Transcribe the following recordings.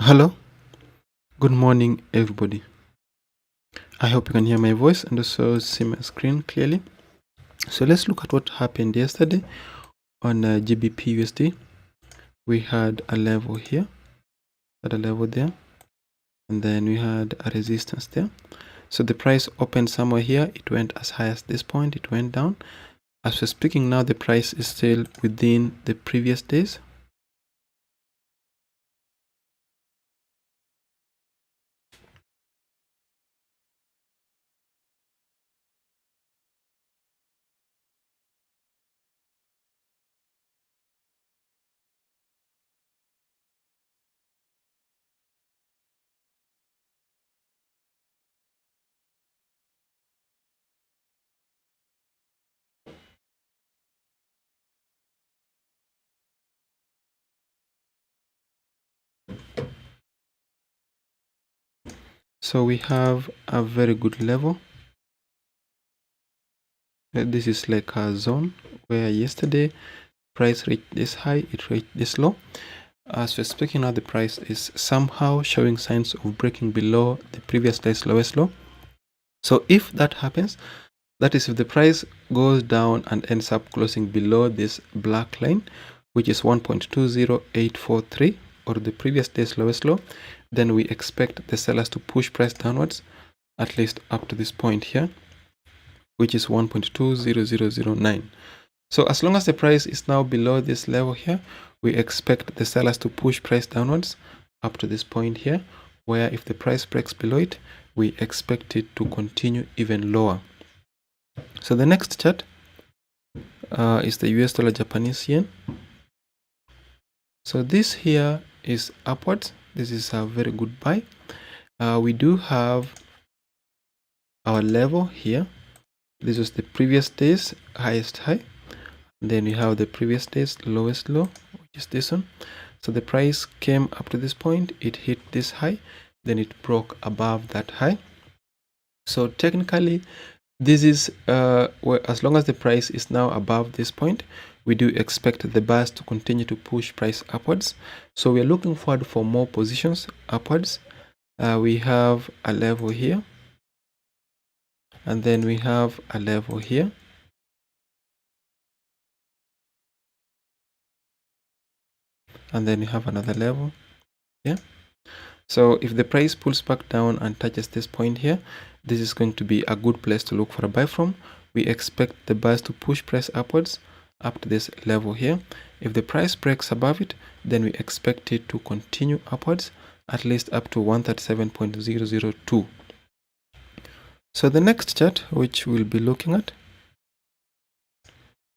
Hello, good morning everybody. I hope you can hear my voice and also see my screen clearly. So let's look at what happened yesterday on GBP USD. We had a level here, had a level there, and then we had a resistance there. So the price opened somewhere here, it went as high as this point, it went down. As we're speaking now, the price is still within the previous days. So we have a very good level. This is like a zone where yesterday price reached this high, it reached this low. As we're speaking now, the price is somehow showing signs of breaking below the previous day's lowest low. So if that happens, that is if the price goes down and ends up closing below this black line, which is 1.20843 or the previous day's lowest low, then we expect the sellers to push price downwards at least up to this point here, which is 1.20009. So as long as the price is now below this level here, we expect the sellers to push price downwards up to this point here, where if the price breaks below it, we expect it to continue even lower. So the next chart is the US dollar Japanese yen. So this here is upwards. This is a very good buy. We do have our level here. This was the previous day's highest high. Then we have the previous day's lowest low, which is this one. So the price came up to this point, it hit this high, then it broke above that high. So technically, this is where, as long as the price is now above this point, we do expect the bars to continue to push price upwards. So we're looking forward for more positions upwards. We have a level here, and then we have a level here. And then we have another level here. So if the price pulls back down and touches this point here, this is going to be a good place to look for a buy from. We expect the bars to push price upwards up to this level here. If the price breaks above it, then we expect it to continue upwards at least up to 137.002. So the next chart which we'll be looking at,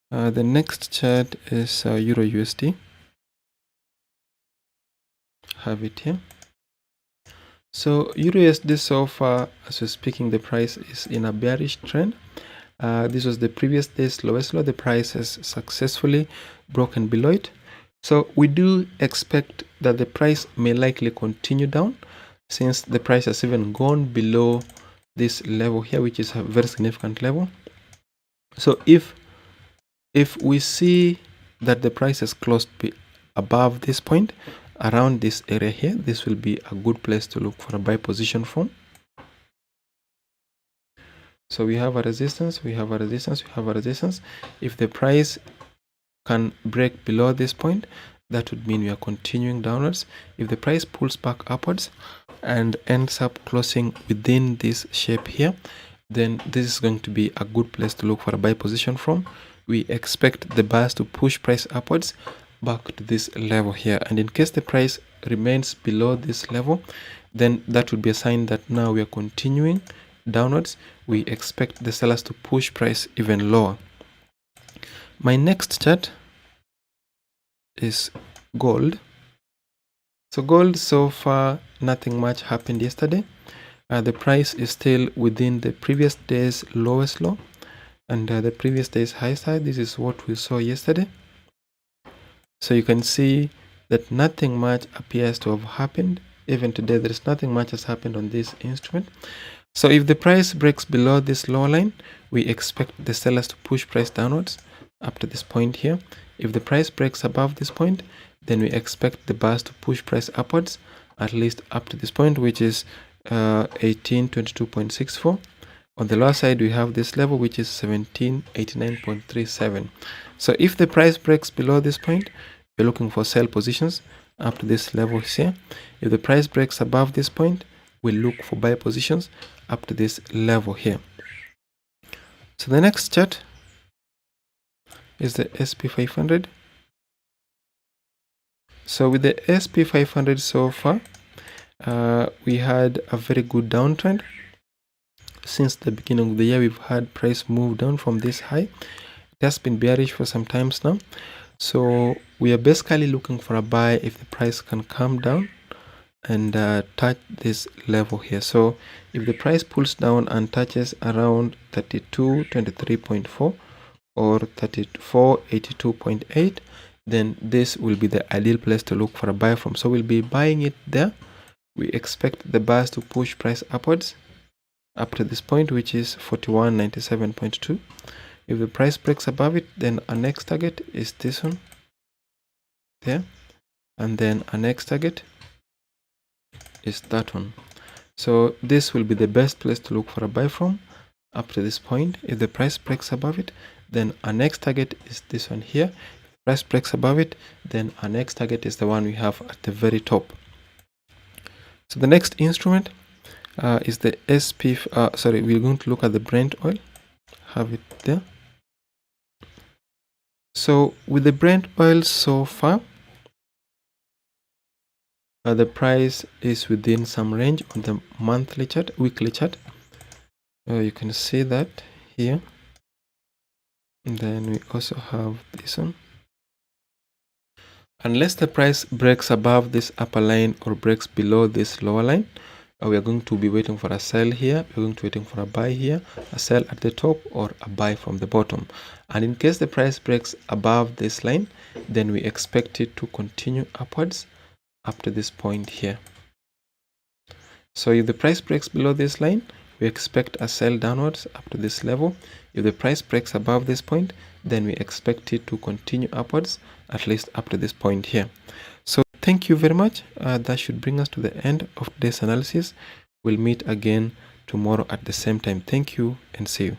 the next chart is Euro USD. Have it here. So Euro USD so far, as we're speaking, the price is in a bearish trend. This was the previous day's lowest low. The price has successfully broken below it. So we do expect that the price may likely continue down, since the price has even gone below this level here, which is a very significant level. So if we see that the price has closed above this point, around this area here, this will be a good place to look for a buy position from. So we have a resistance, we have a resistance, we have a resistance. If the price can break below this point, that would mean we are continuing downwards. If the price pulls back upwards and ends up closing within this shape here, then this is going to be a good place to look for a buy position from. We expect the bars to push price upwards back to this level here, and in case the price remains below this level, then that would be a sign that now we are continuing downwards. We expect the sellers to push price even lower. My next chart is gold. So gold, so far nothing much happened yesterday. The price is still within the previous day's lowest low and the previous day's highest high. This is what we saw yesterday. So you can see that nothing much appears to have happened. Even today, there is nothing much has happened on this instrument. So if the price breaks below this lower line, we expect the sellers to push price downwards up to this point here. If the price breaks above this point, then we expect the bars to push price upwards at least up to this point, which is 1822.64. On the lower side, we have this level, which is 1789.37. So if the price breaks below this point, we're looking for sell positions up to this level here. If the price breaks above this point, we'll look for buy positions up to this level here. So the next chart is the SP500. So with the SP500 so far, we had a very good downtrend. Since the beginning of the year, we've had price move down from this high. It has been bearish for some times now. So we are basically looking for a buy if the price can come down and touch this level here. So if the price pulls down and touches around 3223.4 or 3482.8, then this will be the ideal place to look for a buy from. So we'll be buying it there. We expect the bars to push price upwards up to this point, which is 4197.2. If the price breaks above it, then our next target is this one there, and then our next target is that one. So this will be the best place to look for a buy from up to this point. If the price breaks above it, then our next target is this one here. If the price breaks above it, then our next target is the one we have at the very top. So the next instrument is the SP. We're going to look at the Brent oil. Have it there. So with the Brent oil so far, the price is within some range on the monthly chart, weekly chart. You can see that here. And then we also have this one. Unless the price breaks above this upper line or breaks below this lower line, we are going to be waiting for a sell here. We're going to be waiting for a buy here, a sell at the top, or a buy from the bottom. And in case the price breaks above this line, then we expect it to continue upwards up to this point here. So if the price breaks below this line, we expect a sell downwards up to this level. If the price breaks above this point, then we expect it to continue upwards, at least up to this point here. So thank you very much. That should bring us to the end of today's analysis. We'll meet again tomorrow at the same time. Thank you and see you.